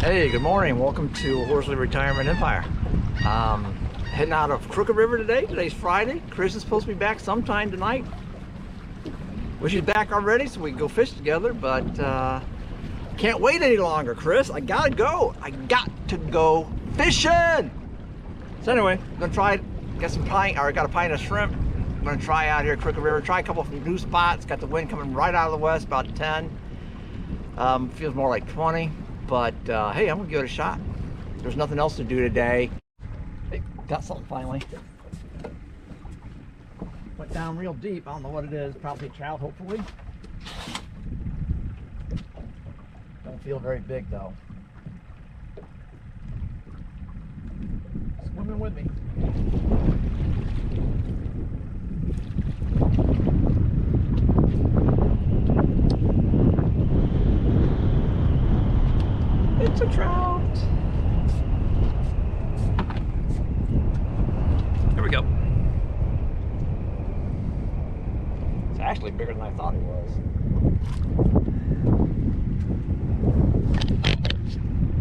Hey, good morning. Welcome to Horsley Retirement Empire. Heading out of Crooked River today. Today's Friday. Chris is supposed to be back sometime tonight. Wish he's back already so we can go fish together, but can't wait any longer, Chris. I gotta go. I got to go fishing. So anyway, I'm gonna try get some pine, or I got a pint of shrimp. I'm gonna try out here at Crooked River. Try a couple of new spots. Got the wind coming right out of the west, about 10. Feels more like 20. But hey, I'm gonna give it a shot. There's nothing else to do today. Hey, got something finally. Went down real deep. I don't know what it is. Probably trout, hopefully. Don't feel very big though. Swimming with me. It's a trout. There we go. It's actually bigger than I thought it was.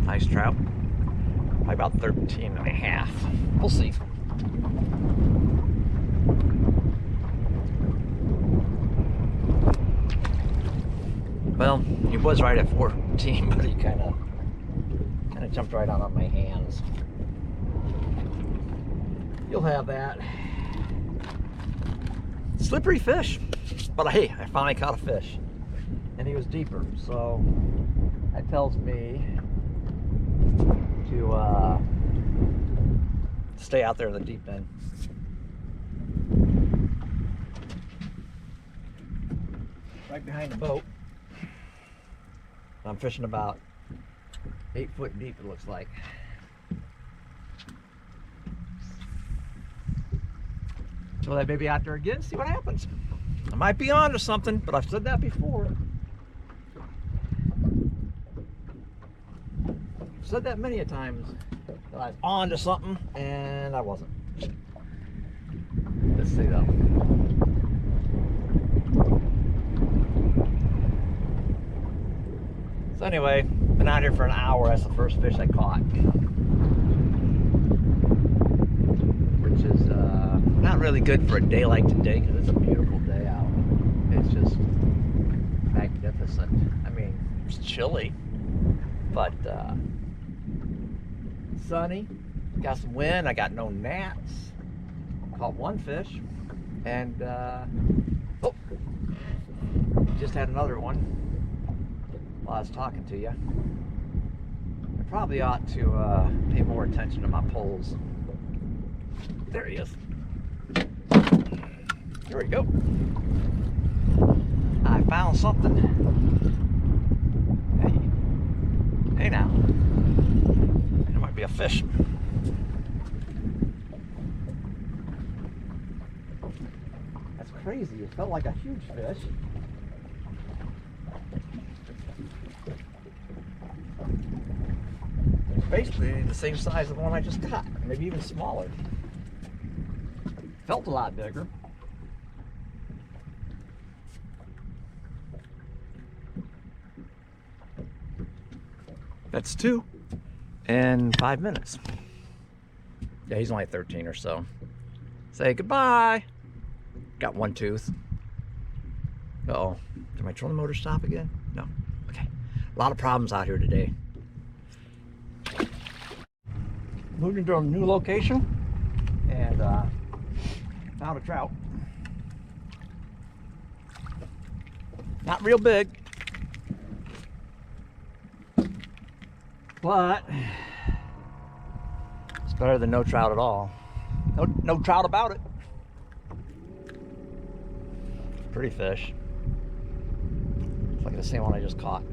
Nice trout. Probably about 13 and a half. We'll see. Well, he was right at 14, but he kind of jumped right out on my hands. You'll have that. Slippery fish, but hey, I finally caught a fish, and he was deeper, so that tells me to stay out there in the deep end. Right behind the boat. I'm fishing about 8 foot deep, it looks like. Throw that baby out there again, see what happens. I might be on to something, but I've said that before. I've said that many a times, that I was on to something, and I wasn't. Let's see though. So anyway, been out here for an hour. That's the first fish I caught, which is not really good for a day like today because it's a beautiful day out. It's just magnificent. I mean, it's chilly, but sunny. Got some wind. I got no gnats. Caught one fish, and oh, just had another one while I was talking to you. I probably ought to pay more attention to my poles. There he is. There we go. I found something. Hey now. There might be a fish. That's crazy. It felt like a huge fish. Basically the same size as the one I just caught, maybe even smaller. Felt a lot bigger. That's 2 in 5 minutes. Yeah, he's only 13 or so. Say goodbye. Got one tooth. Uh-oh. Did my trolling motor stop again? No. Okay. A lot of problems out here today. Moved into a new location and found a trout. Not real big, but it's better than no trout at all. No trout about it. Pretty fish. It's like the same one I just caught.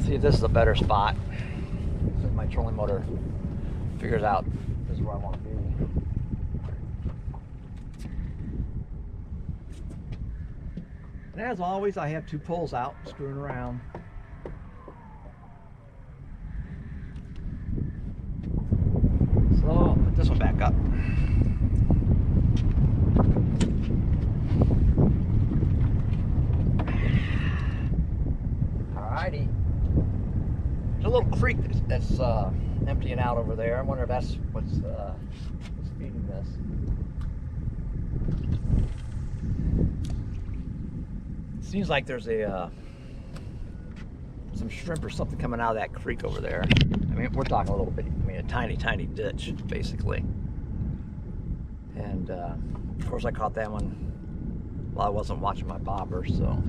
See if this is a better spot. So my trolling motor figures out this is where I want to be. And as always, I have 2 poles out, screwing around. So I'll put this one back up. little creek that's emptying out over there. I wonder if that's what's feeding this. Seems like there's some shrimp or something coming out of that creek over there. I mean, we're talking a little bit, I mean, a tiny, tiny ditch, basically. And of course I caught that one while I wasn't watching my bobber, so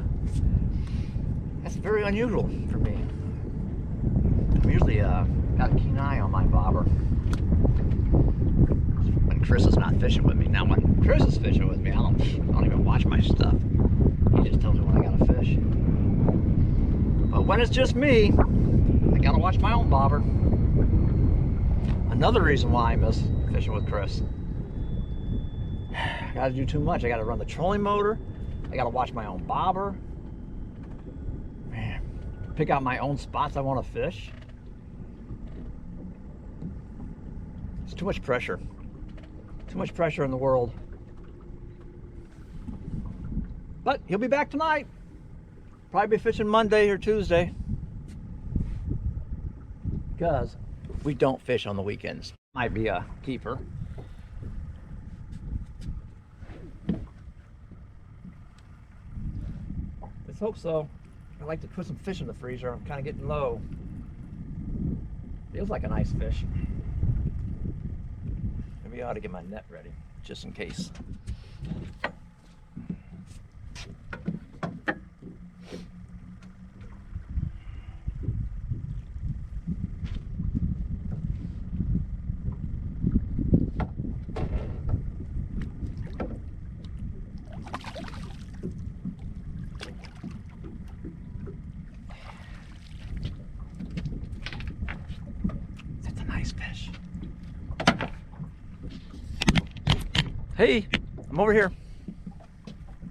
that's very unusual for me. I'm usually got a keen eye on my bobber when Chris is not fishing with me. Now when Chris is fishing with me, I don't even watch my stuff. He just tells me when I got to fish. But when it's just me, I gotta watch my own bobber. Another reason why I miss fishing with Chris. I gotta do too much. I gotta run the trolling motor. I gotta watch my own bobber. Man, pick out my own spots I want to fish. It's too much pressure. Too much pressure in the world. But he'll be back tonight. Probably be fishing Monday or Tuesday. Because we don't fish on the weekends. Might be a keeper. Let's hope so. I like to put some fish in the freezer. I'm kind of getting low. Feels like a nice fish. Maybe I ought to get my net ready, just in case. Fish. Hey, I'm over here.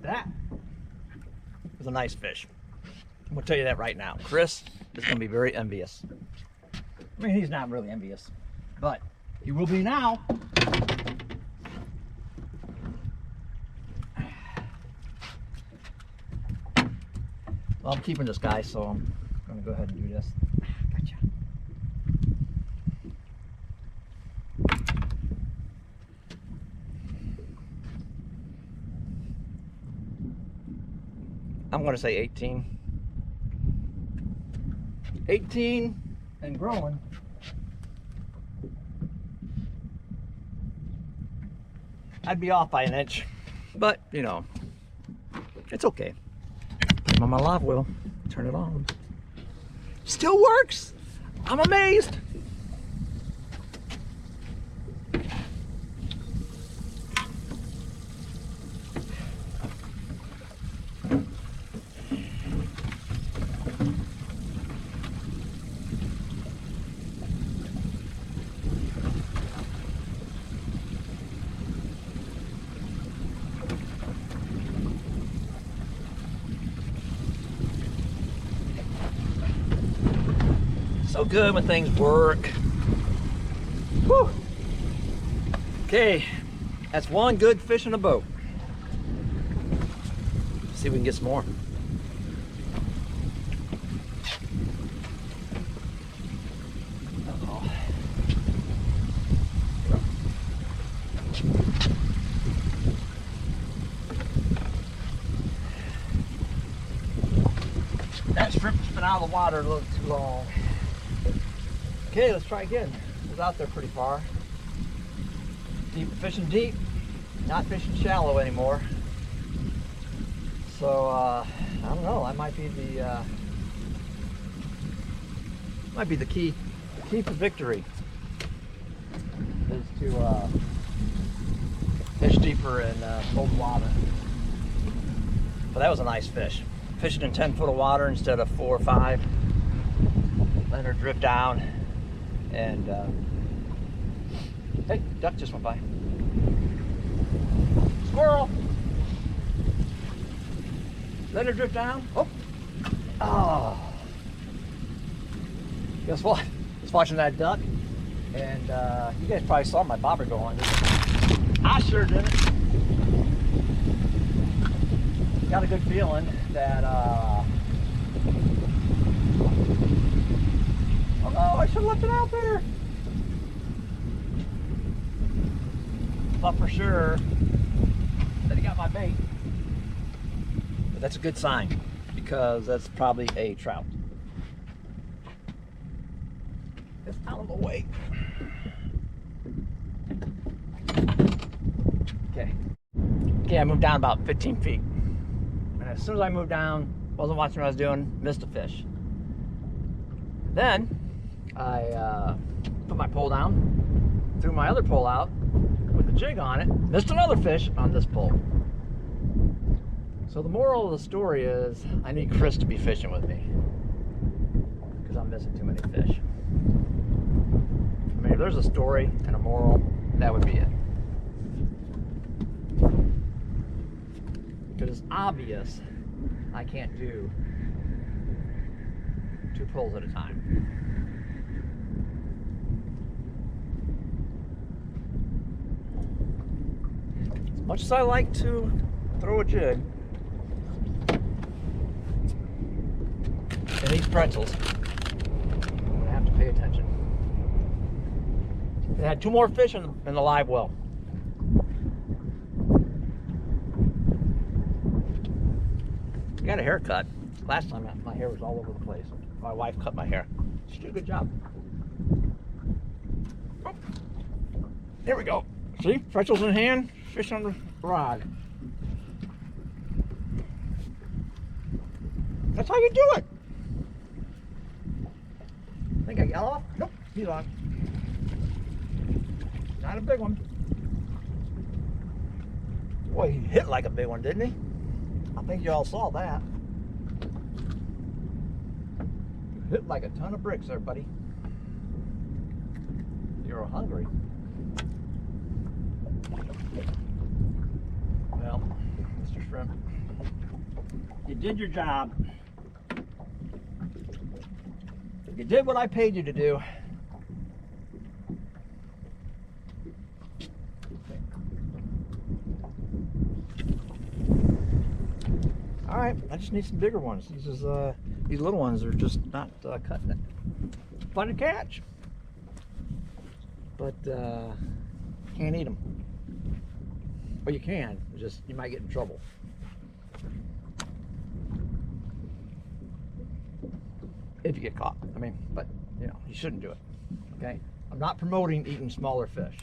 That was a nice fish. I'm gonna tell you that right now. Chris is gonna be very envious. I mean, he's not really envious, but he will be now. Well, I'm keeping this guy, so I'm gonna go ahead and do this. Gotcha. I'm going to say 18. 18 and growing. I'd be off by an inch, but you know, it's okay. Put him on my live well, turn it on. Still works. I'm amazed. So good when things work. Whew. Okay, that's one good fish in a boat. Let's see if we can get some more. Uh-oh. That shrimp has been out of the water a little too long. Okay, let's try again. It was out there pretty far. Fishing deep, not fishing shallow anymore. So I don't know. That might be the key. The key to victory is to fish deeper in cold water. But that was a nice fish. Fishing in 10 foot of water instead of 4 or 5. Letting her drift down. And hey, duck just went by. Squirrel! Let her drift down. Oh! Oh! Guess what? Just watching that duck, and you guys probably saw my bobber go on. I sure didn't. Got a good feeling that. Oh, have left it out there. Thought for sure that he got my bait. But that's a good sign, because that's probably a trout. It's out of the way. Okay, I moved down about 15 feet. And as soon as I moved down, wasn't watching what I was doing, missed a fish. Then I put my pole down, threw my other pole out with the jig on it, missed another fish on this pole. So the moral of the story is I need Chris to be fishing with me, because I'm missing too many fish. I mean, if there's a story and a moral, that would be it. Because it's obvious I can't do 2 poles at a time. As much as I like to throw a jig and eat pretzels, I'm gonna have to pay attention. They had 2 more fish in the live well. I got a haircut. Last time my hair was all over the place. My wife cut my hair. She did a good job. Oh, there we go. See? Pretzels in hand, fish on the rod. That's how you do it. I think I got off. Nope, he's on. Not a big one. Boy, he hit like a big one, didn't he? I think y'all saw that. Hit like a ton of bricks there, buddy. You're hungry. Well, Mr. Shrimp, you did your job. You did what I paid you to do. All right, I just need some bigger ones. These little ones are just not cutting it. Fun to catch, but can't eat them. Well, you can, just you might get in trouble. If you get caught. I mean, but you know, you shouldn't do it. Okay? I'm not promoting eating smaller fish.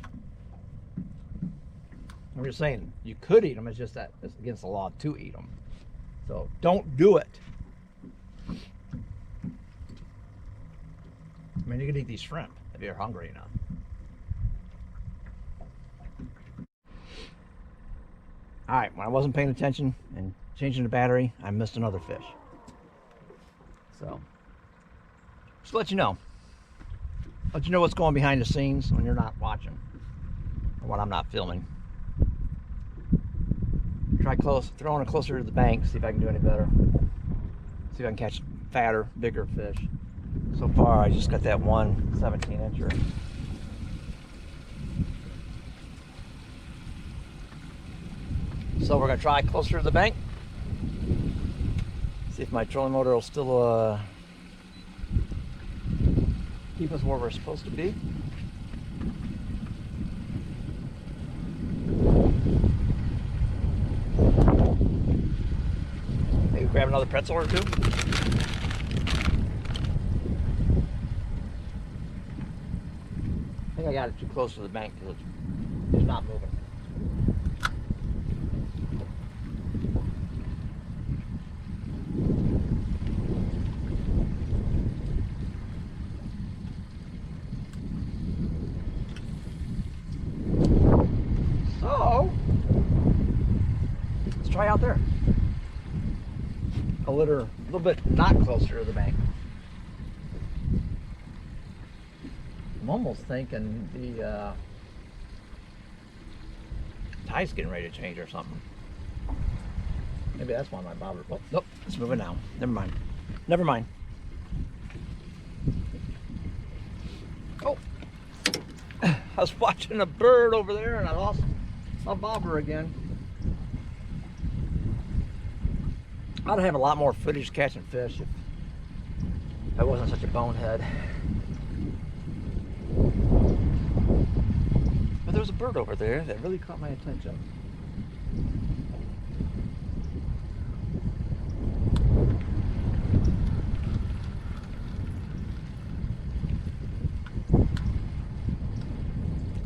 I'm just saying you could eat them. It's just that it's against the law to eat them. So don't do it. I mean, you could eat these shrimp if you're hungry enough. All right, when I wasn't paying attention and changing the battery, I missed another fish. So, just to let you know what's going behind the scenes when you're not watching, or when I'm not filming. Try throwing it closer to the bank, see if I can do any better. See if I can catch fatter, bigger fish. So far, I just got that one 17-incher. So we're gonna try closer to the bank. See if my trolling motor will still keep us where we're supposed to be. Maybe grab another pretzel or 2. I think I got it too close to the bank because it's not moving. So, let's try out there. A little bit not closer to the bank. I'm almost thinking the tide's getting ready to change or something. Maybe that's why my bobber. Oh, nope, it's moving now. Never mind. Never mind. Oh, I was watching a bird over there and I lost my bobber again. I'd have a lot more footage catching fish if I wasn't such a bonehead. But there was a bird over there that really caught my attention.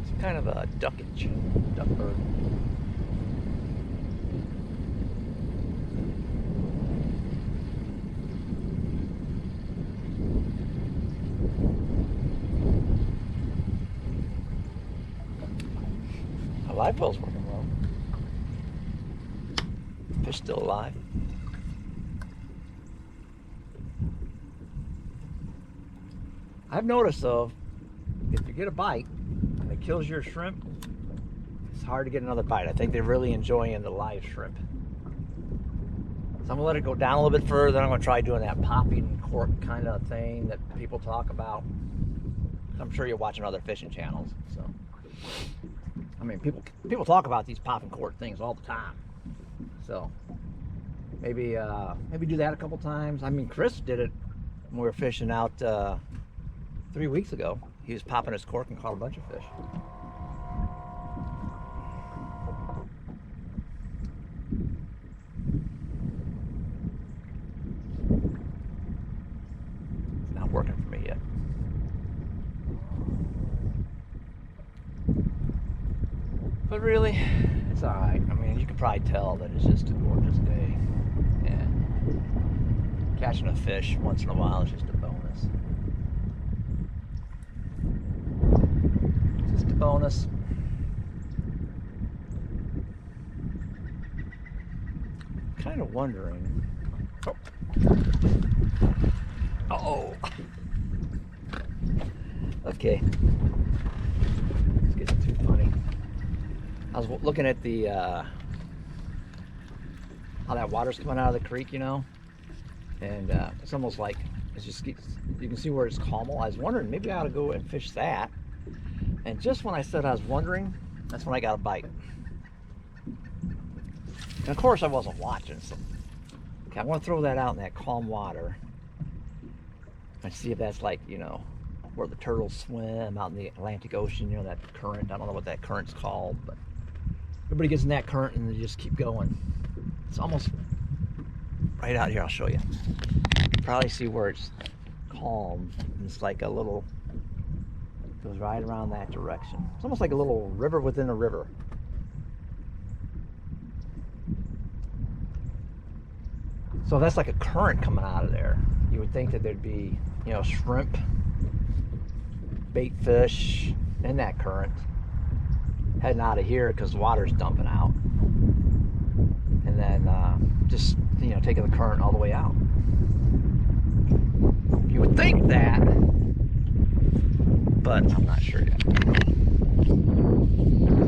It's kind of a duck bird. My live well's working well. Fish still alive. I've noticed though, if you get a bite and it kills your shrimp, it's hard to get another bite. I think they're really enjoying the live shrimp. So I'm gonna let it go down a little bit further, then I'm gonna try doing that popping cork kind of thing that people talk about. I'm sure you're watching other fishing channels, so. I mean, people talk about these popping cork things all the time. So maybe do that a couple times. I mean, Chris did it when we were fishing out 3 weeks ago. He was popping his cork and caught a bunch of fish. It's not working for me yet. But really, it's alright. I mean, you can probably tell that it's just a gorgeous day. And catching a fish once in a while is just a bonus. Just a bonus. Kind of wondering. Oh. Uh-oh. Okay. It's getting too funny. I was looking at the how that water's coming out of the creek, you know, and it's almost like it's just you can see where it's calm. I was wondering maybe I ought to go and fish that. And just when I said I was wondering, that's when I got a bite. And of course I wasn't watching, so okay, I want to throw that out in that calm water and see if that's like, you know, where the turtles swim out in the Atlantic Ocean, you know, that current. I don't know what that current's called, but everybody gets in that current and they just keep going. It's almost right out here. I'll show you. Probably see where it's calm. It's like a little, goes right around that direction. It's almost like a little river within a river. So that's like a current coming out of there. You would think that there'd be, you know, shrimp, bait fish in that current heading out of here because the water's dumping out, and then just, you know, taking the current all the way out. You would think that, but I'm not sure yet. Because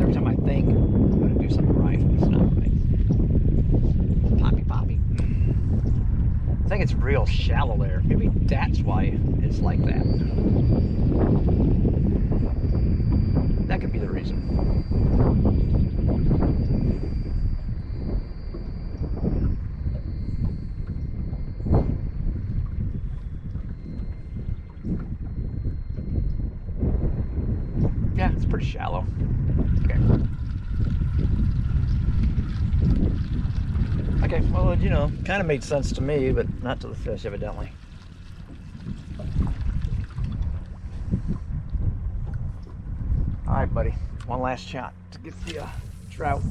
every time I think I'm going to do something right, it's not right. Poppy. I think it's real shallow there. Maybe that's why it's like that. That could be the reason. Yeah, it's pretty shallow. Okay. Okay, well, you know, kind of made sense to me, but not to the fish, evidently. All right, buddy. One last shot to get the trout,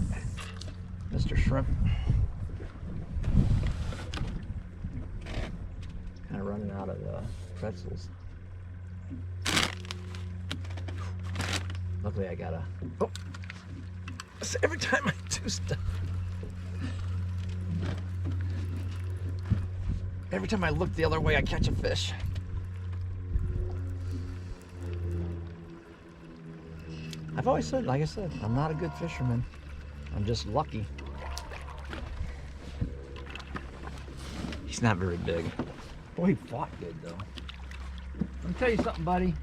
Mr. Shrimp. Kind of running out of pretzels. Luckily, I got a. Oh, so every time I do stuff, every time I look the other way, I catch a fish. I've always said, like I said, I'm not a good fisherman. I'm just lucky. He's not very big. Boy, he fought good though. Let me tell you something, buddy.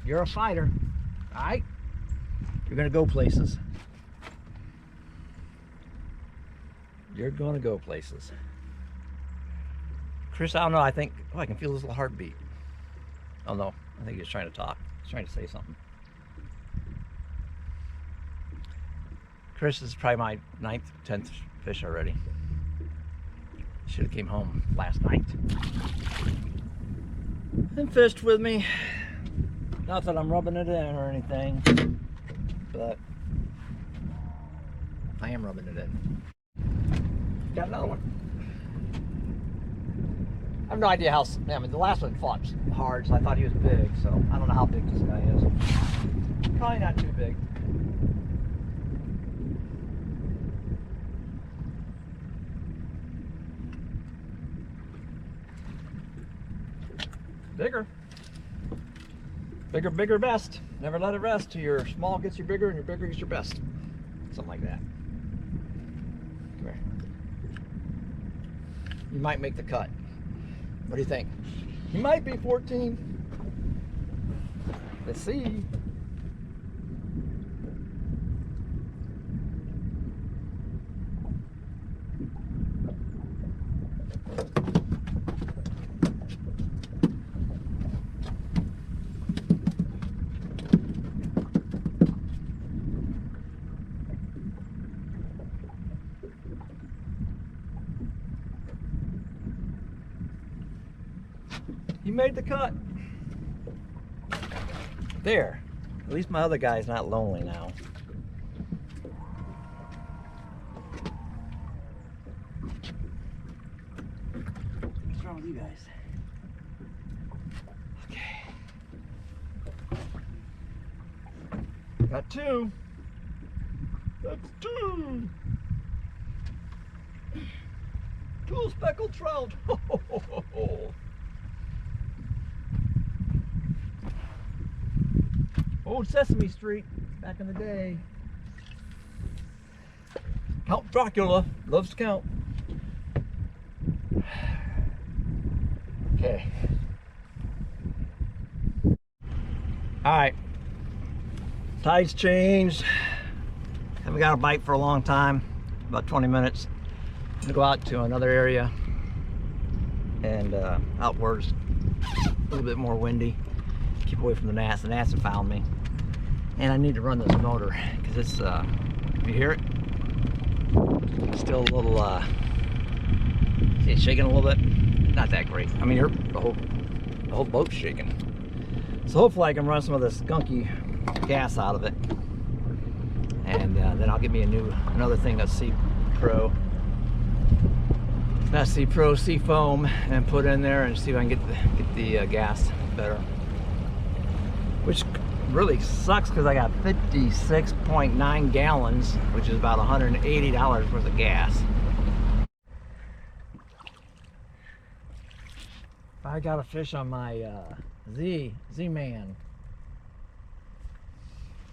You're a fighter, all right? You're gonna go places. You're gonna go places. Chris, I don't know, I think, oh, I can feel his little heartbeat. Oh no, I think he's trying to talk. He's trying to say something. Chris is probably my 9th, 10th fish already. Should have came home last night and fished with me. Not that I'm rubbing it in or anything, but I am rubbing it in. Got another one. I have no idea how, I mean, the last one fought hard, so I thought he was big, so I don't know how big this guy is. Probably not too big. Bigger. Bigger, bigger, best. Never let it rest till your small gets you bigger and your bigger gets your best. Something like that. Come here. You might make the cut. What do you think? He might be 14. Let's see. He made the cut. There. At least my other guy's not lonely now. What's wrong with you guys? Okay. Got two. That's two. Two speckled trout. Old Sesame Street, back in the day. Count Dracula loves to count. Okay. Alright. Tide's changed. Haven't got a bite for a long time. About 20 minutes. I'm gonna go out to another area. And outwards. A little bit more windy. Keep away from the gnats. The gnats have found me. And I need to run this motor because it's, you hear it? It's still a little, see it shaking a little bit? Not that great. I mean, the whole boat's shaking. So hopefully I can run some of this skunky gas out of it. And then I'll get me another thing, a Sea Pro. Not Sea Pro, Sea Foam, and put in there and see if I can get the gas better. Which really sucks because I got 56.9 gallons, which is about $180 worth of gas. I got a fish on my Z-Man.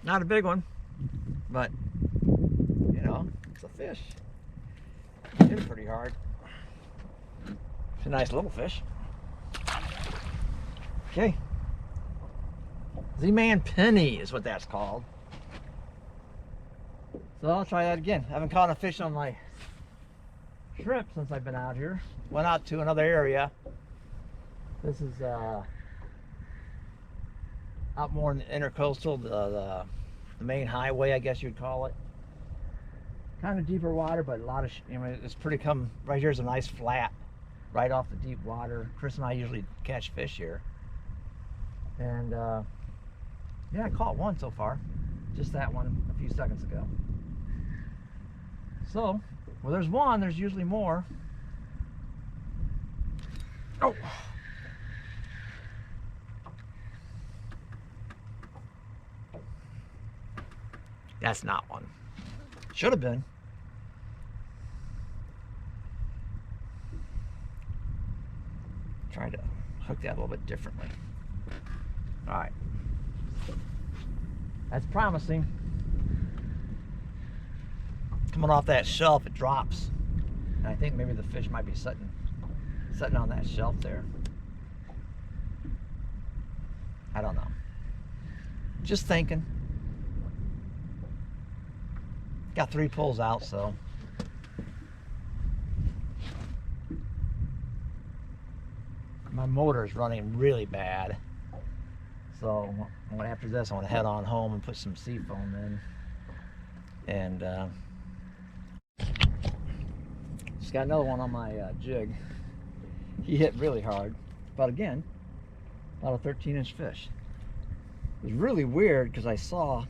Not a big one, but you know, it's a fish. Hit it pretty hard. It's a nice little fish. Okay. Z-Man Penny is what that's called. So I'll try that again. I haven't caught a fish on my shrimp since I've been out here. Went out to another area. This is out more in the intercoastal, the main highway, I guess you'd call it. Kind of deeper water, but a lot of, you know, it's pretty come, right here's a nice flat, right off the deep water. Chris and I usually catch fish here. And yeah, I caught one so far. Just that one a few seconds ago. So, well, there's one, there's usually more. Oh! That's not one. Should have been. Trying to hook that a little bit differently. All right. That's promising. Coming off that shelf, it drops. And I think maybe the fish might be sitting on that shelf there. I don't know. Just thinking. Got 3 pulls out, so. My motor is running really bad. So after this, I want to head on home and put some sea foam in. And just got another one on my jig. He hit really hard, but again, about a 13-inch fish. It was really weird because I saw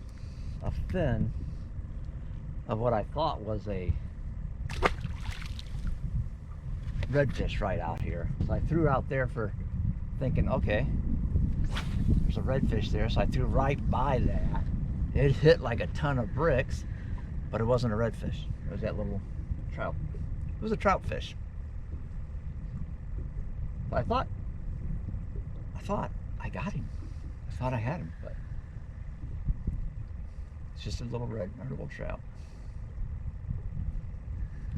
a fin of what I thought was a redfish right out here. So I threw out there for thinking, okay, there's a redfish there. So I threw right by that. It hit like a ton of bricks, but it wasn't a redfish. It was that little trout. It was a trout fish. But I thought I got him. I thought I had him, but it's just a little little trout.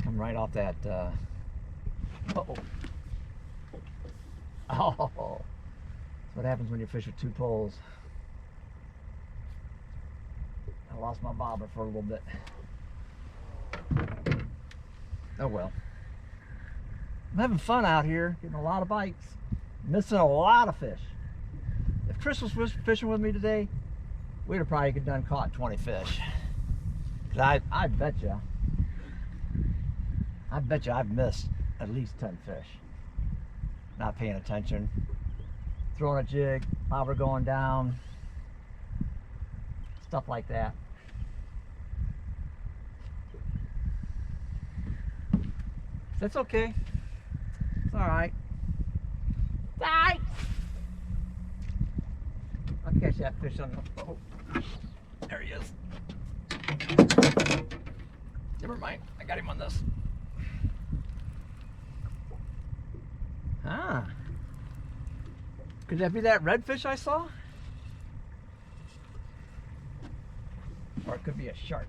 Come right off that. Uh-oh. Oh, that's what happens when you fish with two poles. I lost my bobber for a little bit. Oh well. I'm having fun out here, getting a lot of bites, missing a lot of fish. If Chris was fishing with me today, we'd have probably done caught 20 fish. Cause I bet you I've missed at least 10 fish. Not paying attention, throwing a jig, bobber going down, stuff like that. That's okay. It's all right. Bye. I'll catch that fish on the boat. There he is. Never mind. I got him on this. Ah. Could that be that redfish I saw? Or it could be a shark.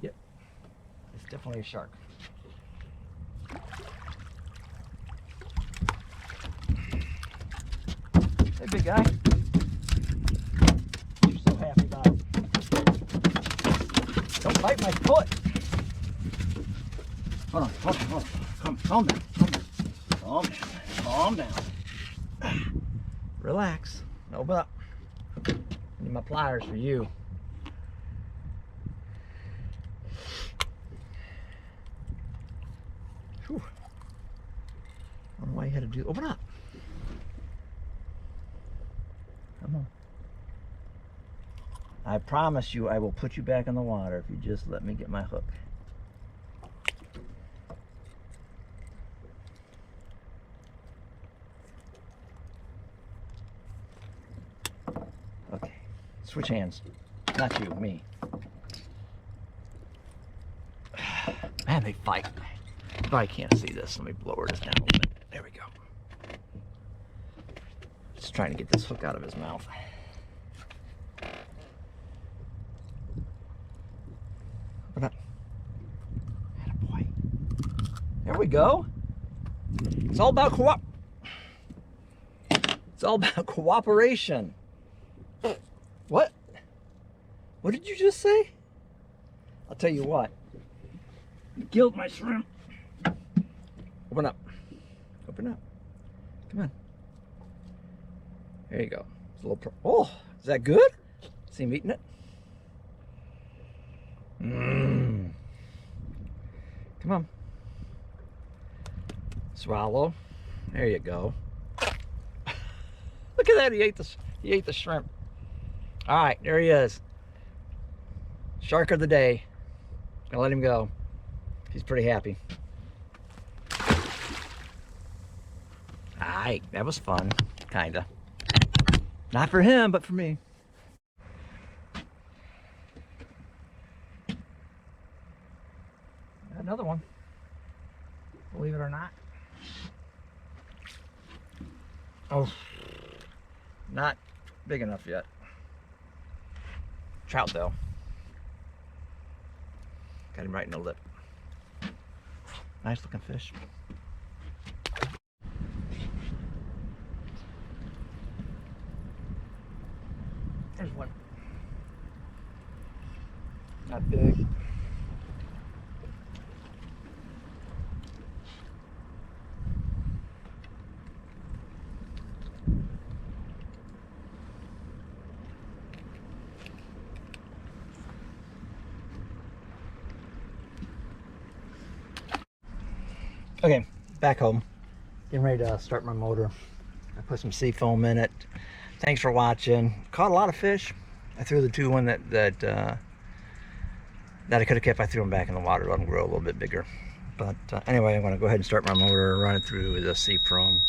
Yep. It's definitely a shark. Hey, big guy. You're so happy about it. Don't bite my foot. Hold on. Calm down. Relax. Open up. I need my pliers for you. Whew. I don't know why you had to do. Open up. Come on. I promise you I will put you back in the water if you just let me get my hook. Okay. Switch hands. Not you, me. Man, they fight. You probably can't see this. Let me lower this down a little bit. There we go. Just trying to get this hook out of his mouth. Open up. Attaboy. There we go. It's all about cooperation. What? What did you just say? I'll tell you what. You killed my shrimp. Open up. Open up. Come on. There you go. It's a little. Oh, is that good? See him eating it. Mmm. Come on. Swallow. There you go. Look at that. He ate the shrimp. All right, there he is. Shark of the day. Gonna let him go. He's pretty happy. All right, that was fun, kinda. Not for him, but for me. Another one, believe it or not. Oh, not big enough yet. Trout though. Got him right in the lip. Nice looking fish. There's one. Not big. Okay, back home. Getting ready to start my motor. I put some sea foam in it. Thanks for watching. Caught a lot of fish. I threw the two in that I could have kept. I threw them back in the water, let them grow a little bit bigger. But anyway, I'm going to go ahead and start my motor, run it through the sea foam,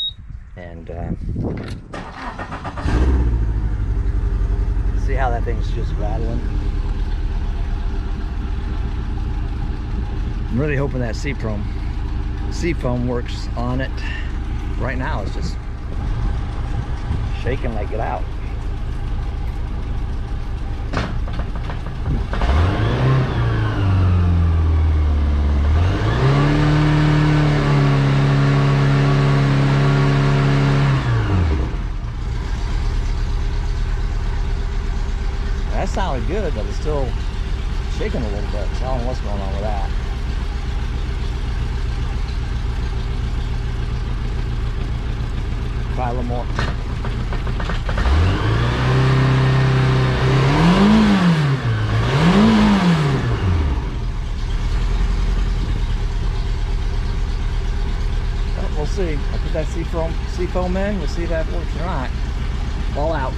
and see how that thing's just rattling. I'm really hoping that sea foam works on it. Right now it's just shaking like get out. That sounded good, but it's still shaking a little bit, so I don't know what's going on with that. Try a little more. Well, we'll see. I'll put that sea foam in. We'll see if that works or not. Ball out.